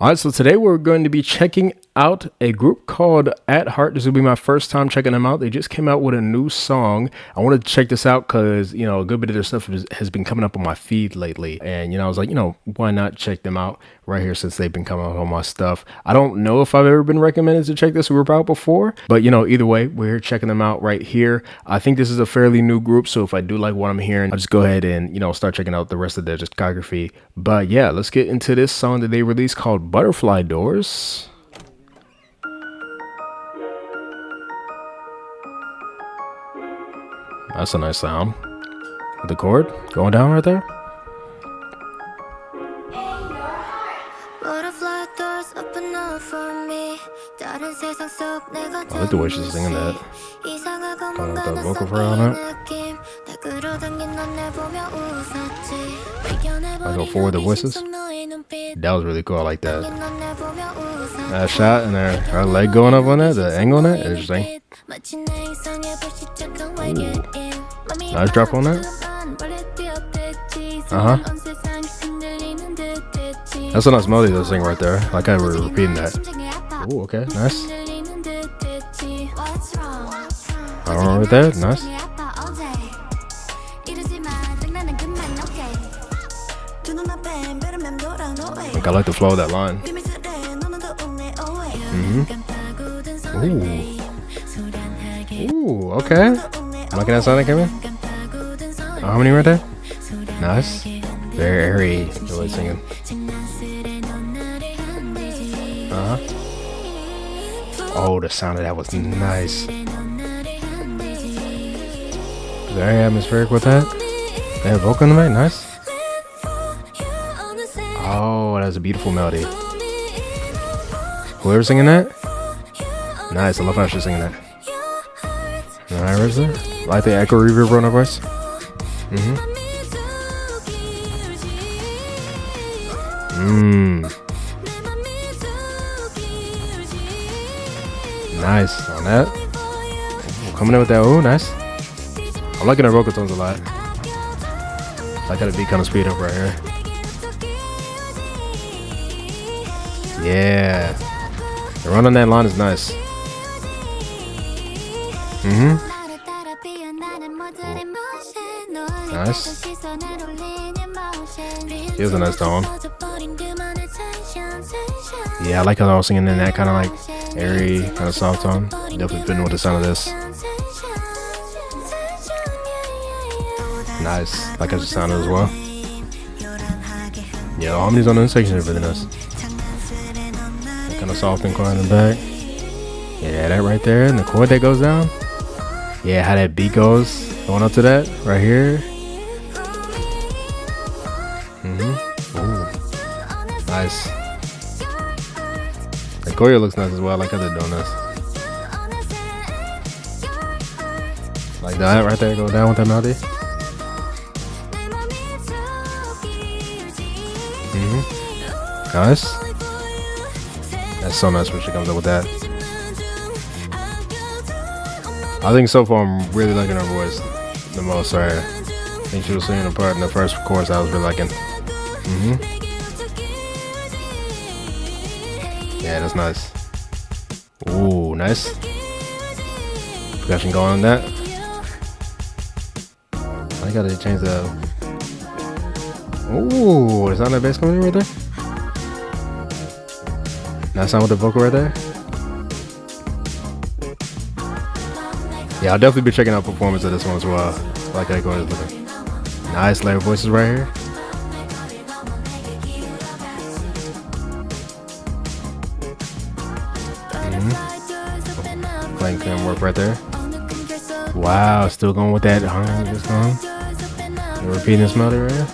All right, so today we're going to be checking out a group called AtHeart. This will be my first time checking them out. They just came out with a new song. I wanted to check this out because, a good bit of their stuff has been coming up on my feed lately. And, I was like, why not check them out right here since they've been coming out on my stuff. I don't know if I've ever been recommended to check this group out before, but, either way, we're here checking them out right here. I think this is a fairly new group, so if I do like what I'm hearing, I'll just go ahead and, start checking out the rest of their discography. But yeah, let's get into this song that they released called Butterfly Doors. That's a nice sound. The chord going down right there. I like the way she's singing that. Kind of with that vocal fry on it. I go forward the voices. That was really cool. I like that. That shot and her leg going up on that, the angle on that, interesting. Ooh. Nice drop on that. That's a nice melody to sing right there. Like I was repeating that. Ooh, okay, nice. Alright with that, nice. I think I like the flow of that line. Ooh, okay. Liking that sound that came in? Harmony right there? Nice. Very airy, the way singing. Oh, the sound of that was nice. Very atmospheric with that. They have vocal in the mic, nice. Oh, that's a beautiful melody. Whoever's singing that? Nice, I love how she's singing that. Alright, where's that? Like the echo reverb on her voice. Nice on that. Ooh, coming in with that. Oh, nice. I'm liking her vocal tones a lot. I got to be kind of speed up right here. Yeah. The run on that line is nice. Nice. He has a nice tone. Yeah, I like how I was singing in that kind of like airy, kind of soft tone. Definitely fitting with the sound of this. Nice. Like how it sounded as well. Yeah, the harmonies on the section are really nice. Kind of soft and quiet in the back. Yeah, that right there, and the chord that goes down. Yeah, how that beat goes going up to that right here. Ooh, nice. The choreo looks nice as well. I like how they're doing this. Like that right there, go down with that melody. Nice. That's so nice when she comes up with that. I think so far I'm really liking her voice the most. Sorry, I think she was singing a part in the first chorus I was really liking. Yeah, that's nice. Ooh, nice. Percussion going on that. I gotta change the. Ooh, the sound of the bass coming in right there. That sound with the vocal right there. Yeah, I'll definitely be checking out performance of this one as well. I like how it goes looking. Nice layer voices right here. Playing clean work right there. Wow, still going with that harmony just going. You're repeating this melody right here.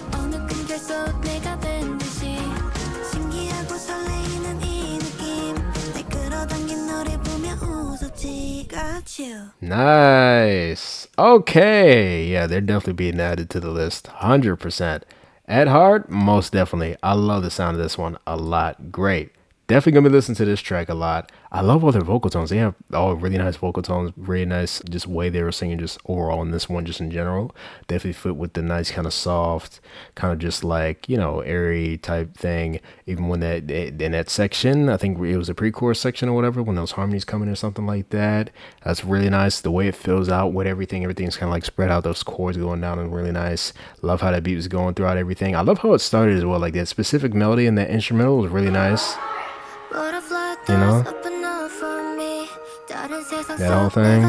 Nice. Okay. Yeah, they're definitely being added to the list. 100%. AtHeart, most definitely. I love the sound of this one a lot. Great. Definitely gonna be listening to this track a lot. I love all their vocal tones. They have all really nice vocal tones, really nice just way they were singing just overall in this one, just in general. Definitely fit with the nice kind of soft, kind of just like, you know, airy type thing. Even when that in that section, I think it was a pre-chorus section or whatever, when those harmonies come in or something like that. That's really nice. The way it fills out with everything's kind of like spread out, those chords going down and really nice. Love how that beat was going throughout everything. I love how it started as well. Like that specific melody and that instrumental was really nice. You know, that whole thing.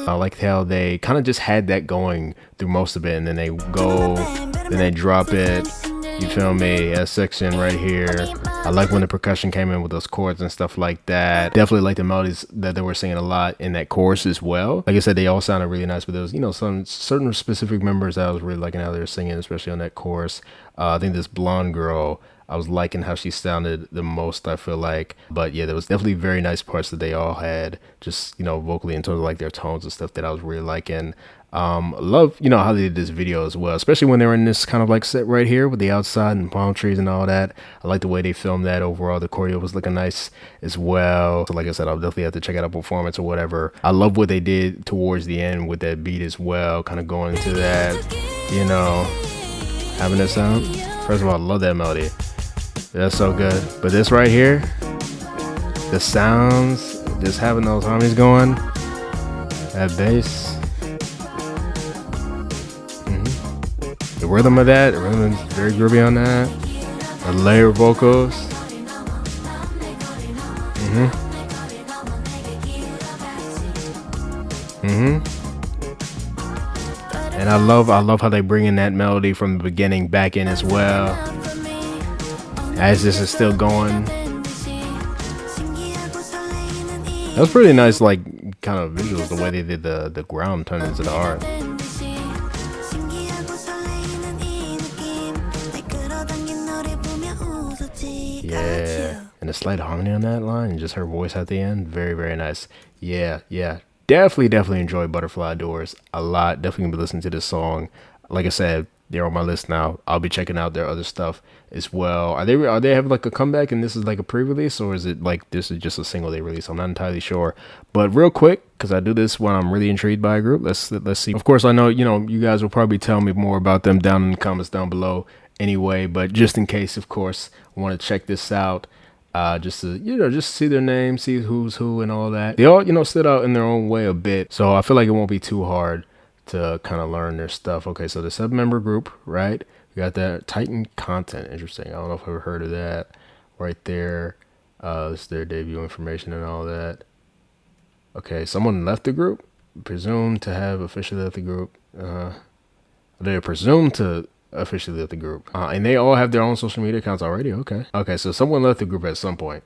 I like how they kind of just had that going through most of it, and then they go, then they drop it. You feel me? That section right here. I like when the percussion came in with those chords and stuff like that. Definitely like the melodies that they were singing a lot in that chorus as well. Like I said, they all sounded really nice, but there was, you know, some certain specific members that I was really liking how they were singing, especially on that chorus. I think this blonde girl, I was liking how she sounded the most, I feel like. But yeah, there was definitely very nice parts that they all had, just, you know, vocally in terms of like their tones and stuff that I was really liking. Love, you know, how they did this video as well, especially when they were in this kind of like set right here with the outside and palm trees and all that. I like the way they filmed that overall. The choreo was looking nice as well. So like I said, I'll definitely have to check out a performance or whatever. I love what they did towards the end with that beat as well, kind of going to that, you know, having that sound. First of all, I love that melody. That's so good. But this right here, the sounds, just having those harmonies going, that bass, the rhythm of that, the rhythm is very groovy on that. The layered vocals. And I love how they bring in that melody from the beginning back in as well, as this is still going. That was pretty nice, like kind of visuals, the way they did the ground turn into the art. Yeah, and a slight harmony on that line, and just her voice at the end, very, very nice. Yeah, definitely enjoy Butterfly Doors a lot. Definitely gonna be listening to this song. Like I said, they're on my list now. I'll be checking out their other stuff as well. Are they having like a comeback and this is like a pre-release, or is it like this is just a single they release? I'm not entirely sure. But real quick, because I do this when I'm really intrigued by a group, let's see. Of course, I know, you know, you guys will probably tell me more about them down in the comments down below anyway, but just in case, of course, I want to check this out. Just to, you know, just see their name, see who's who and all that. They all, you know, stood out in their own way a bit, so I feel like it won't be too hard to kind of learn their stuff. Okay, so the sub-member group, right? We got that Titan Content. Interesting. I don't know if I've ever heard of that. Right there. This is their debut information and all that. Okay, someone left the group. Presumed to have officially left the group. They're presumed to officially left the group. And they all have their own social media accounts already. Okay, so someone left the group at some point.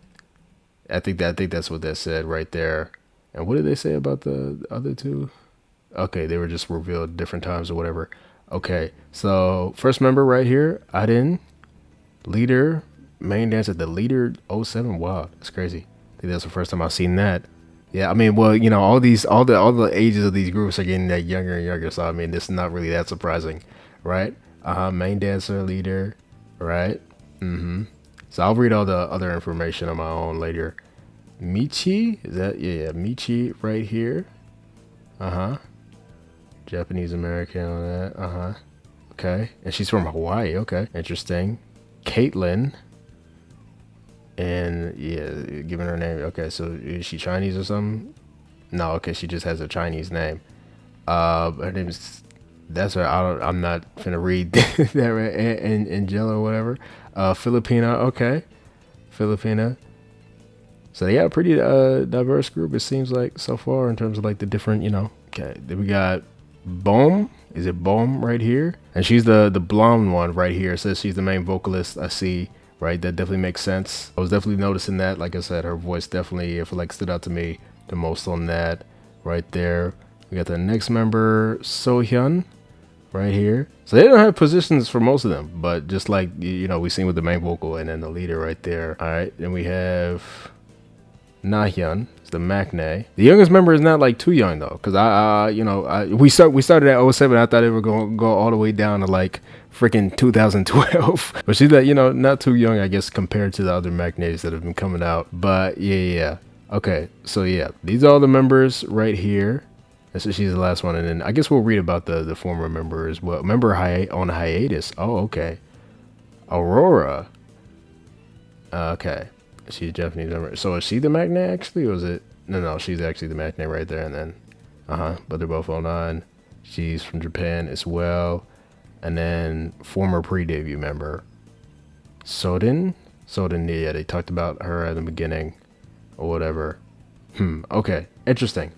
I think that's what that said right there. And what did they say about the other two? Okay, they were just revealed different times or whatever. Okay, so first member right here, Adin, leader, main dancer, the leader 07. Wow, that's crazy. I think that's the first time I've seen that. Yeah, I mean, well, you know, all the ages of these groups are getting that younger and younger. So I mean, this is not really that surprising, right? Main dancer, leader, right? So I'll read all the other information on my own later. Michi, is that, yeah, Michi right here. Japanese American on that. Okay, and she's from Hawaii. Okay, interesting. Caitlin, and yeah, giving her name. Okay, so is she Chinese or something? No, okay, she just has a Chinese name. Her name is, that's her. I'm not gonna read that right. Angela or whatever. Filipina. Okay, Filipina. So they got a pretty diverse group, it seems like, so far, in terms of like the different, you know. Okay, then we got Bohm. Is it Bohm right here? And she's the blonde one right here. It says she's the main vocalist. I see, right? That definitely makes sense. I was definitely noticing that. Like I said, her voice definitely, I feel like, stood out to me the most on that right there. We got the next member, So-hyun, right here. So they don't have positions for most of them, but just like, you know, we seen with the main vocal and then the leader right there. All right, then we have Na-hyun, it's the maknae. The youngest member is not like too young though, because we started at 07. I thought they were going to go all the way down to like freaking 2012. But she's that, you know, not too young, I guess, compared to the other magnates that have been coming out. But yeah. Okay, so yeah, these are all the members right here. So she's the last one, and then I guess we'll read about the former member as well. Member on hiatus. Oh, okay. Aurora. Okay, she's a Japanese member. So is she the magnate actually, or is it? No, she's actually the magnate right there, and then but they're both on. She's from Japan as well. And then former pre-debut member Soden, yeah, they talked about her at the beginning or whatever. Okay, interesting.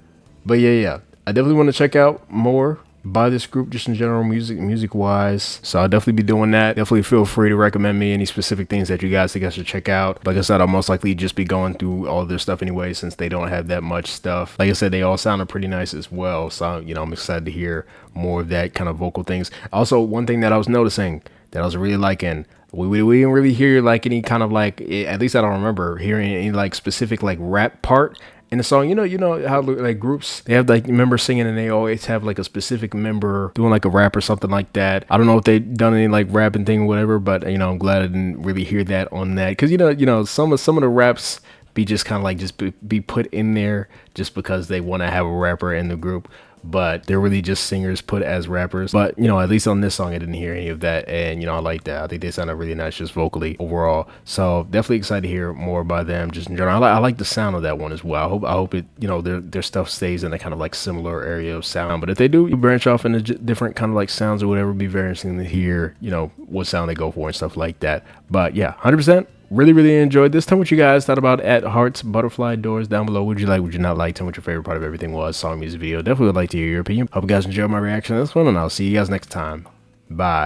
But yeah, I definitely want to check out more by this group, just in general, music wise. So I'll definitely be doing that. Definitely feel free to recommend me any specific things that you guys think I should check out. Like I said, I'll most likely just be going through all their stuff anyway, since they don't have that much stuff. Like I said, they all sounded pretty nice as well. So, you know, I'm excited to hear more of that kind of vocal things. Also, one thing that I was noticing that I was really liking, we didn't really hear like any kind of like, at least I don't remember hearing any like specific like rap part in the song. You know how like groups, they have like members singing and they always have like a specific member doing like a rap or something like that. I don't know if they done any like rapping thing or whatever, but you know, I'm glad I didn't really hear that on that, because you know some of the raps be just kind of like just be put in there just because they want to have a rapper in the group, but they're really just singers put as rappers. But you know, at least on this song I didn't hear any of that, and you know, I like that. I think they sounded really nice just vocally overall. So definitely excited to hear more by them just in general. I like the sound of that one as well. I hope it, you know, their stuff stays in a kind of like similar area of sound, but if they do branch off into different kind of like sounds or whatever, it'd be very interesting to hear, you know, what sound they go for and stuff like that. But yeah, 100% really enjoyed this. Tell me what you guys thought about AtHeart's Butterfly Doors down below. Would you like, would you not like? Tell me what your favorite part of everything was. Song, music, video. Definitely would like to hear your opinion. Hope you guys enjoyed my reaction to this one, and I'll see you guys next time. Bye.